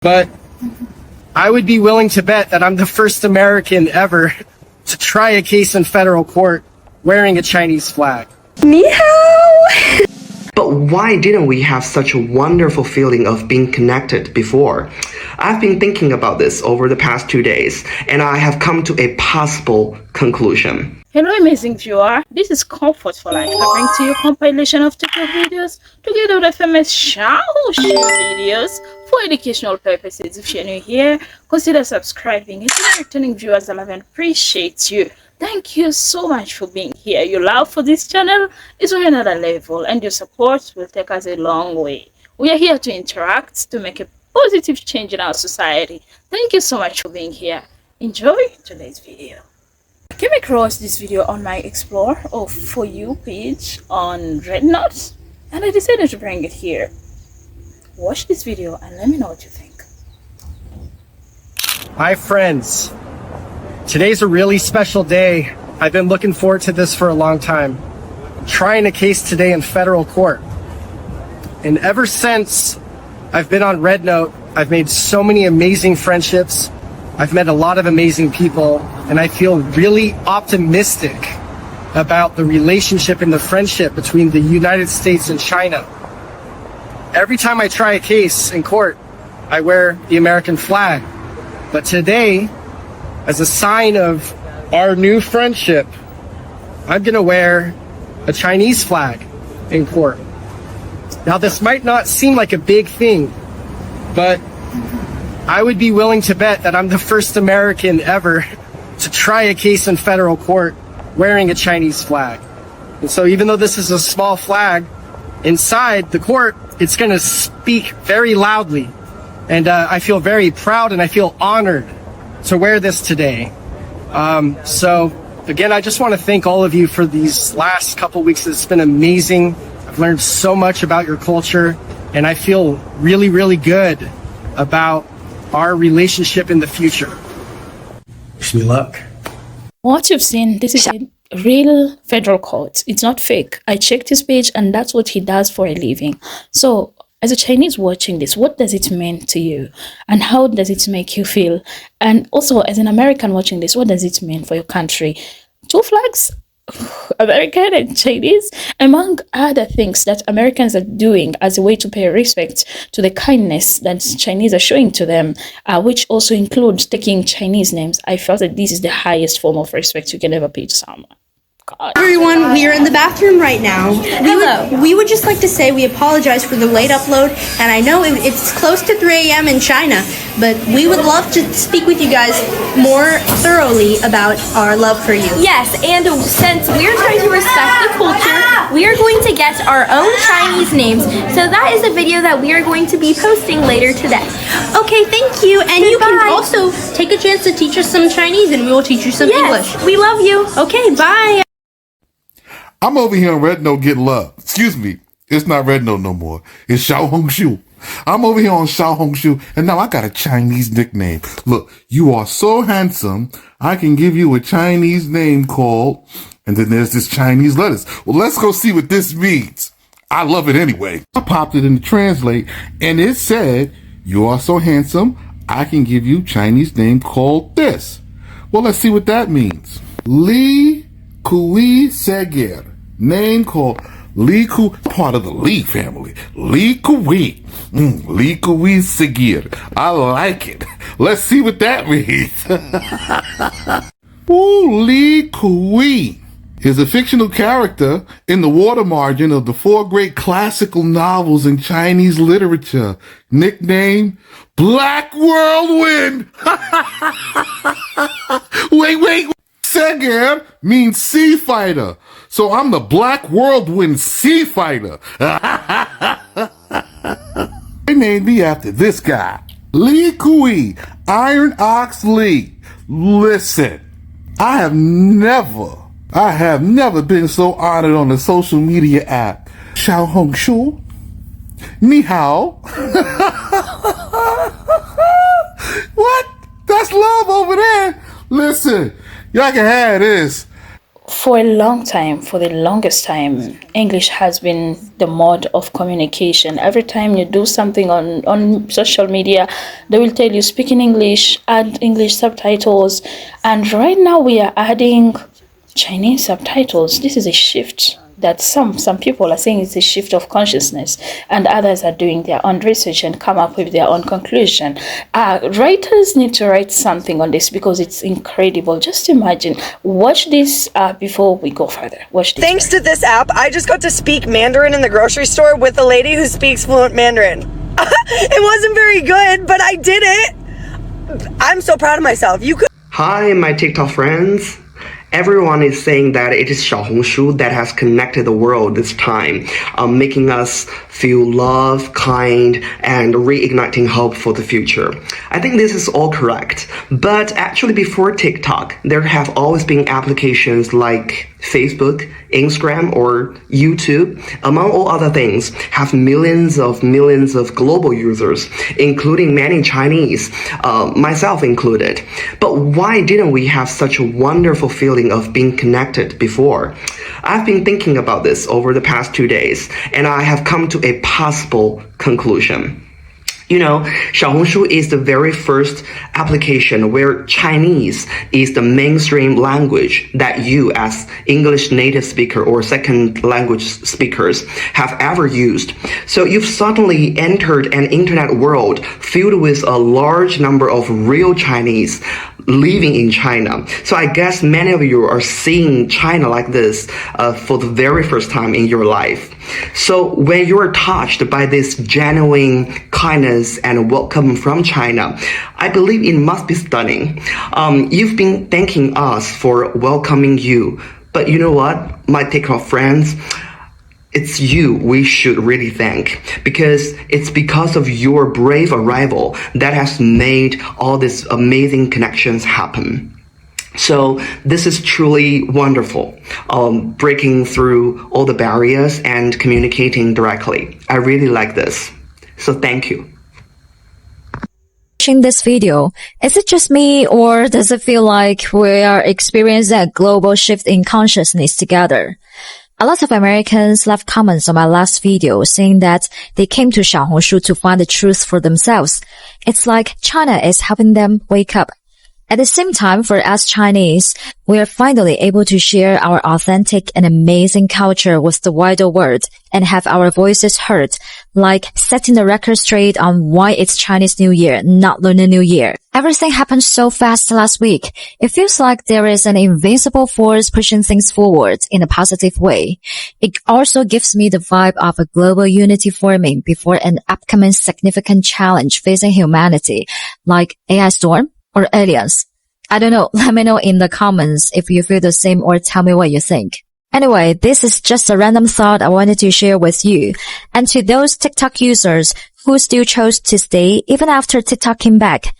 But I would be willing to bet that I'm the first American ever to try a case in federal court wearing a Chinese flag. Ni hao! But why didn't we have such a wonderful feeling of being connected before? I've been thinking about this over the past 2 days, and I have come to a possible conclusion. Hello amazing viewer, this is Comfort for Life. I bring to you a compilation of TikTok videos together with the famous China&USA videos for educational purposes. If you're new here, consider subscribing. If you're returning viewers, I love and appreciate you. Thank you so much for being here. Your love for this channel is on another level, and your support will take us a long way. We are here to interact, to make a positive change in our society. Thank you so much for being here. Enjoy today's video. I came across this video on my Explore For You page on Rednote, and I decided to bring it here. Watch this video and let me know what you think. Hi friends, today's a really special day. I've been looking forward to this for a long time. I'm trying a case today in federal court. And ever since I've been on Rednote, I've made so many amazing friendships. I've met a lot of amazing people, and I feel really optimistic about the relationship and the friendship between the United States and China. Every time I try a case in court, I wear the American flag. But today, as a sign of our new friendship, I'm gonna wear a Chinese flag in court. Now, this might not seem like a big thing, but I would be willing to bet that I'm the first American ever to try a case in federal court wearing a Chinese flag. And so even though this is a small flag, inside the court, it's gonna speak very loudly. And I feel very proud and I feel honored to wear this today. So again, I just want to thank all of you for these last couple weeks. It's been amazing. I've learned so much about your culture, and I feel really, really good about our relationship in the future. Wish me luck. What you've seen, this is a real federal court. It's not fake. I checked his page and that's what he does for a living. So as a Chinese watching this, what does it mean to you? And how does it make you feel? And also as an American watching this, what does it mean for your country? Two flags, American and Chinese, among other things that Americans are doing as a way to pay respect to the kindness that Chinese are showing to them, which also includes taking Chinese names. I felt that this is the highest form of respect you can ever pay to someone. God. Everyone, we are in the bathroom right now. We would just like to say we apologize for the late upload, and I know it's close to 3 a.m. in China, but we would love to speak with you guys more thoroughly about our love for you. Yes, and since we're trying to respect the culture, we are going to get our own Chinese names. So that is a video that we are going to be posting later today. Okay, thank you. And you can also take a chance to teach us some Chinese, and we will teach you some English. We love you. Okay, bye. I'm over here on Rednote getting love. Excuse me. It's not Rednote no more. It's Xiaohongshu. I'm over here on Xiaohongshu, and now I got a Chinese nickname. Look, you are so handsome, I can give you a Chinese name called, and then there's this Chinese letters. Well, let's go see what this means. I love it anyway. I popped it in the translate, and it said, you are so handsome, I can give you Chinese name called this. Well, let's see what that means. Li Kui Seger. Name called Li Kui, part of the Li family. Li Kui. Li Kui Seger. I like it. Let's see what that means. Ooh, Li Kui is a fictional character in the water margin of the 4 great classical novels in Chinese literature. Nickname, Black Whirlwind. Wait. Seger means sea fighter. So I'm the Black Whirlwind sea fighter. They named me after this guy. Li Kui, Iron Ox Lee. Listen, I have never been so honored on a social media app. Xiaohongshu, ni hao. What? That's love over there. Listen, y'all can have this. For a long time, for the longest time, English has been the mode of communication. Every time you do something on social media, they will tell you speak in English, add English subtitles. And right now we are adding Chinese subtitles. This is a shift that some people are saying it's a shift of consciousness, and others are doing their own research and come up with their own conclusion. Writers need to write something on this because it's incredible. Just imagine. Watch this before we go further. Watch this. Thanks to this app, I just got to speak Mandarin in the grocery store with a lady who speaks fluent Mandarin. It wasn't very good, but I did it. I'm so proud of myself. You could. Hi, my TikTok friends. Everyone is saying that it is Xiaohongshu that has connected the world this time, making us feel love, kind, and reigniting hope for the future. I think this is all correct. But actually before TikTok, there have always been applications like Facebook, Instagram, or YouTube, among all other things, have millions of global users, including many Chinese, myself included. But why didn't we have such a wonderful feeling of being connected before? I've been thinking about this over the past 2 days, and I have come to a possible conclusion. You know, Xiaohongshu is the very first application where Chinese is the mainstream language that you as English native speaker or second language speakers have ever used. So you've suddenly entered an internet world filled with a large number of real Chinese living in China. So I guess many of you are seeing China like this for the very first time in your life. So when you are touched by this genuine kindness and welcome from China, I believe it must be stunning. You've been thanking us for welcoming you, but you know what, my TikTok friends, it's you we should really thank, because it's because of your brave arrival that has made all these amazing connections happen. So this is truly wonderful, breaking through all the barriers and communicating directly. I really like this. So thank you. Watching this video, is it just me, or does it feel like we are experiencing a global shift in consciousness together? A lot of Americans left comments on my last video saying that they came to Xiaohongshu to find the truth for themselves. It's like China is helping them wake up. At the same time, for us Chinese, we are finally able to share our authentic and amazing culture with the wider world and have our voices heard, like setting the record straight on why it's Chinese New Year, not Lunar New Year. Everything happened so fast last week. It feels like there is an invincible force pushing things forward in a positive way. It also gives me the vibe of a global unity forming before an upcoming significant challenge facing humanity, like AI storm or aliens. I don't know. Let me know in the comments if you feel the same or tell me what you think. Anyway, this is just a random thought I wanted to share with you. And to those TikTok users who still chose to stay even after TikTok came back,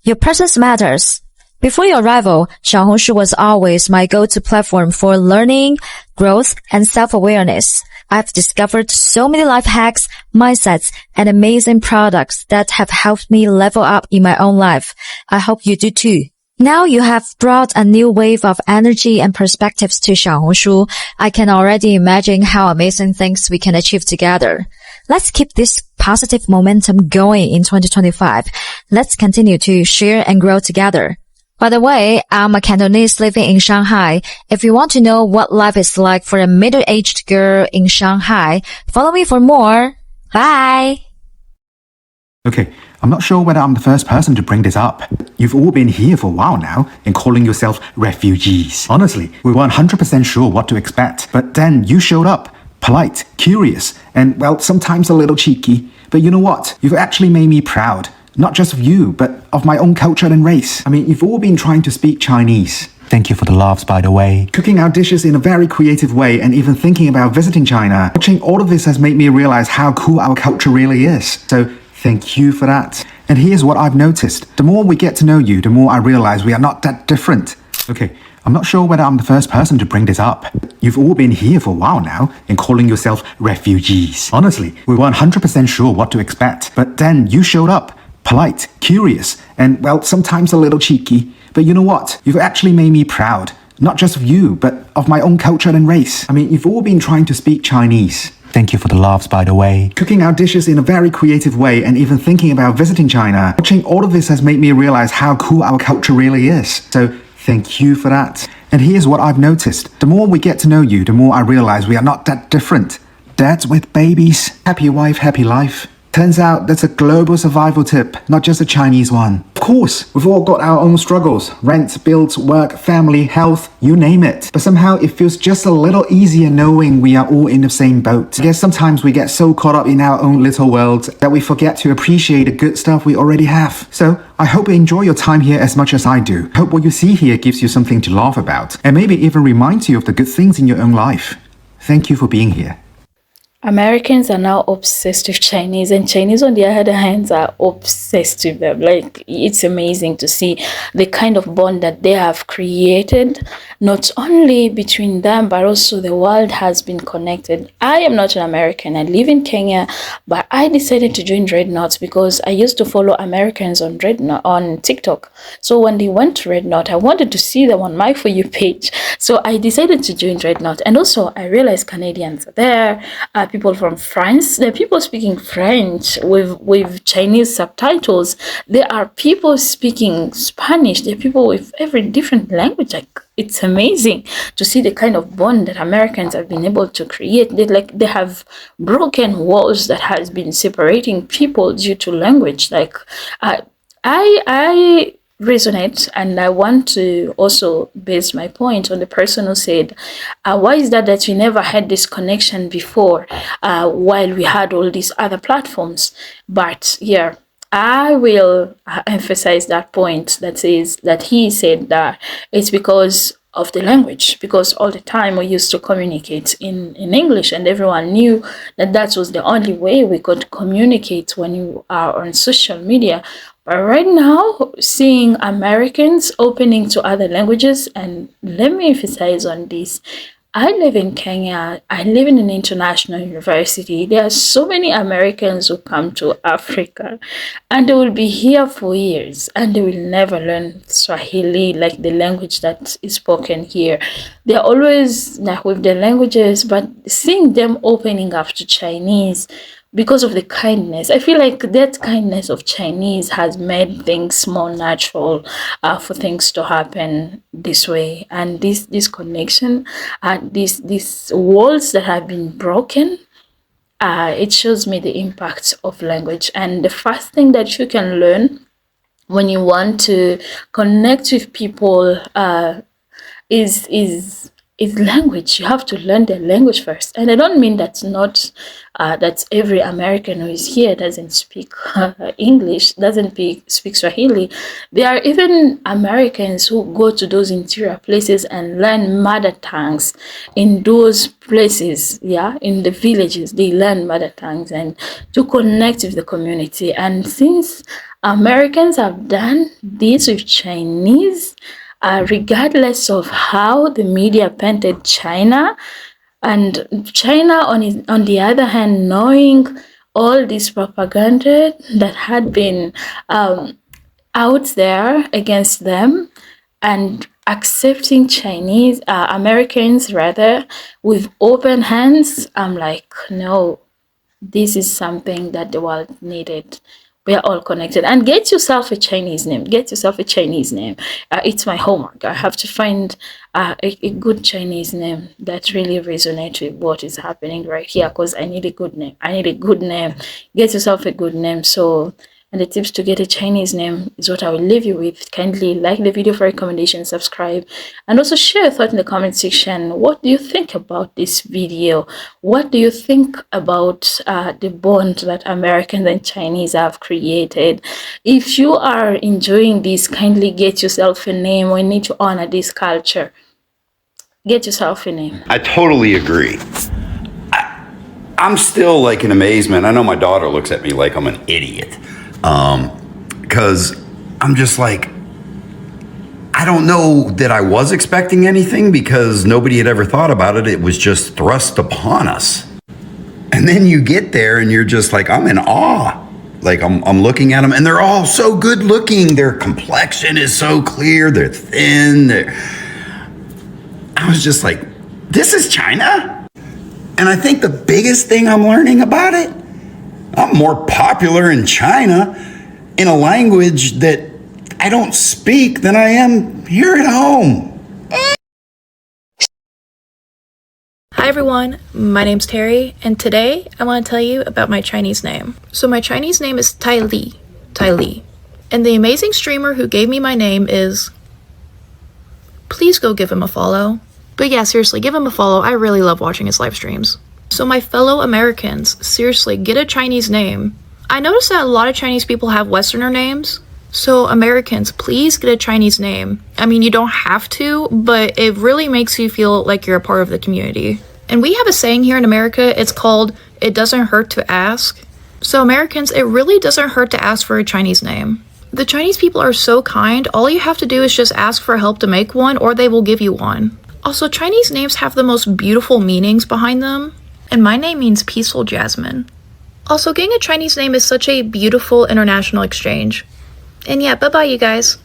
your presence matters. Before your arrival, Xiaohongshu was always my go-to platform for learning, growth, and self-awareness. I've discovered so many life hacks, mindsets, and amazing products that have helped me level up in my own life. I hope you do too. Now you have brought a new wave of energy and perspectives to Xiaohongshu. I can already imagine how amazing things we can achieve together. Let's keep this positive momentum going in 2025. Let's continue to share and grow together. By the way, I'm a Cantonese living in Shanghai. If you want to know what life is like for a middle-aged girl in Shanghai, follow me for more. Bye! Okay, I'm not sure whether I'm the first person to bring this up. You've all been here for a while now and calling yourself refugees. Honestly, we weren't 100% sure what to expect. But then you showed up, polite, curious, and, well, sometimes a little cheeky. But you know what? You've actually made me proud. Not just of you, but of my own culture and race. I mean, you've all been trying to speak Chinese. Thank you for the laughs, by the way. Cooking our dishes in a very creative way and even thinking about visiting China. Watching all of this has made me realize how cool our culture really is. So thank you for that. And here's what I've noticed. The more we get to know you, the more I realize we are not that different. Okay, I'm not sure whether I'm the first person to bring this up. You've all been here for a while now and calling yourself refugees. Honestly, we weren't 100% sure what to expect. But then you showed up. Polite, curious, and, well, sometimes a little cheeky. But you know what? You've actually made me proud. Not just of you, but of my own culture and race. I mean, you've all been trying to speak Chinese. Thank you for the laughs, by the way. Cooking our dishes in a very creative way and even thinking about visiting China. Watching all of this has made me realize how cool our culture really is. So thank you for that. And here's what I've noticed. The more we get to know you, the more I realize we are not that different. Dads with babies, happy wife, happy life. Turns out that's a global survival tip, not just a Chinese one. Of course, we've all got our own struggles. Rent, bills, work, family, health, you name it. But somehow it feels just a little easier knowing we are all in the same boat. I guess sometimes we get so caught up in our own little world that we forget to appreciate the good stuff we already have. So I hope you enjoy your time here as much as I do. Hope what you see here gives you something to laugh about, and maybe even reminds you of the good things in your own life. Thank you for being here. Americans are now obsessed with Chinese, and Chinese on the other hand are obsessed with them. Like, it's amazing to see the kind of bond that they have created, not only between them, but also the world has been connected. I am not an American. I live in Kenya, but I decided to join Rednote because I used to follow Americans on Rednote on TikTok. So when they went to Rednote, I wanted to see them on my For You page. So I decided to join Rednote. And also I realized Canadians are there, people from France, there are people speaking French with Chinese subtitles. There are people speaking Spanish. There are people with every different language. Like, it's amazing to see the kind of bond that Americans have been able to create. They have broken walls that has been separating people due to language. Like, I resonate, and I want to also base my point on the person who said, why is that we never had this connection before, while we had all these other platforms? But yeah, I will emphasize that point that says that he said that it's because of the language, because all the time we used to communicate in English, and everyone knew that was the only way we could communicate when you are on social media. But right now, seeing Americans opening to other languages, and let me emphasize on this, I live in Kenya. I live in an international university. There are so many Americans who come to Africa, and they will be here for years, and they will never learn Swahili, like the language that is spoken here. They're always like with their languages, but seeing them opening up to Chinese because of the kindness, I feel like that kindness of Chinese has made things more natural for things to happen this way. And this connection, these walls that have been broken, it shows me the impact of language. And the first thing that you can learn when you want to connect with people is language. You have to learn their language first. And I don't mean that's not that every American who is here doesn't speak English, doesn't speak Swahili. There are even Americans who go to those interior places and learn mother tongues in those places. Yeah, in the villages, they learn mother tongues and to connect with the community. And since Americans have done this with Chinese, regardless of how the media painted China, and China on the other hand, knowing all this propaganda that had been out there against them, and accepting Chinese, Americans rather, with open hands, I'm like, no, this is something that the world needed. We are all connected. And get yourself a Chinese name. Get yourself a Chinese name. It's my homework. I have to find a good Chinese name that really resonates with what is happening right here, because I need a good name. I need a good name. Get yourself a good name. So, and the tips to get a Chinese name is what I will leave you with. Kindly like the video for recommendations, subscribe, and also share your thought in the comment section. What do you think about this video? What do you think about the bond that Americans and Chinese have created? If you are enjoying this, kindly get yourself a name. We need to honor this culture. Get yourself a name. I totally agree. I'm still like in amazement. I know my daughter looks at me like I'm an idiot. Because I'm just like, I don't know that I was expecting anything, because nobody had ever thought about it. It was just thrust upon us. And then you get there and you're just like, I'm in awe. Like I'm looking at them, and they're all so good looking. Their complexion is so clear. They're thin. was just like, this is China? And I think the biggest thing I'm learning about it, I'm more popular in China in a language that I don't speak than I am here at home. Hi everyone, my name's Terry, and today I want to tell you about my Chinese name. So my Chinese name is Tai Li. And the amazing streamer who gave me my name is... Please go give him a follow. But yeah, seriously, give him a follow. I really love watching his live streams. So my fellow Americans, seriously, get a Chinese name. I noticed that a lot of Chinese people have Westerner names. So Americans, please get a Chinese name. I mean, you don't have to, but it really makes you feel like you're a part of the community. And we have a saying here in America, it's called, it doesn't hurt to ask. So Americans, it really doesn't hurt to ask for a Chinese name. The Chinese people are so kind, all you have to do is just ask for help to make one, or they will give you one. Also, Chinese names have the most beautiful meanings behind them, and my name means peaceful jasmine. Also, getting a Chinese name is such a beautiful international exchange. And yeah, bye-bye you guys.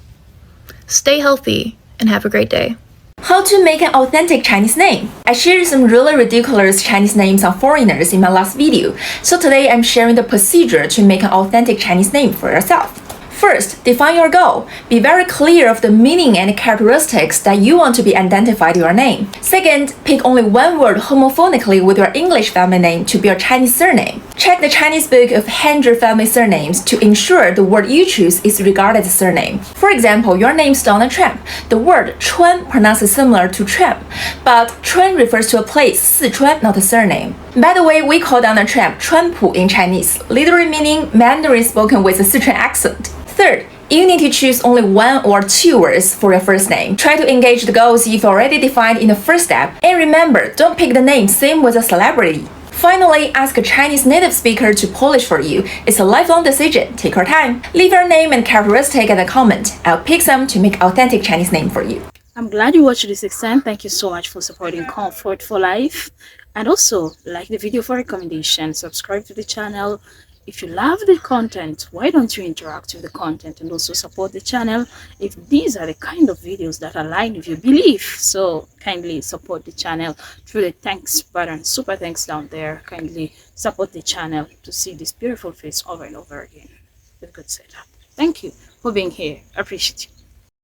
Stay healthy, and have a great day. How to make an authentic Chinese name. I shared some really ridiculous Chinese names on foreigners in my last video, so today I'm sharing the procedure to make an authentic Chinese name for yourself. First, define your goal. Be very clear of the meaning and characteristics that you want to be identified in your name. Second, pick only one word homophonically with your English family name to be your Chinese surname. Check the Chinese book of 100 family surnames to ensure the word you choose is regarded as a surname. For example, your name is Donald Trump. The word Chuan pronounces similar to Trump, but Chuan refers to a place, Sichuan, not a surname. By the way, we call Donald Trump Chuanpu in Chinese, literally meaning Mandarin spoken with a Sichuan accent. Third, you need to choose only one or two words for your first name. Try to engage the goals you've already defined in the first step. And remember, don't pick the name same with a celebrity. Finally, ask a Chinese native speaker to polish for you. It's a lifelong decision. Take your time. Leave your name and characteristic in the comment. I'll pick some to make authentic Chinese name for you. I'm glad you watched this extent. Thank you so much for supporting Comfort for Life. And also, like the video for recommendation, subscribe to the channel. If you love the content, why don't you interact with the content and also support the channel if these are the kind of videos that align with your belief? So kindly support the channel through the thanks button, super thanks down there. Kindly support the channel to see this beautiful face over and over again with good setup. Thank you for being here. I appreciate you.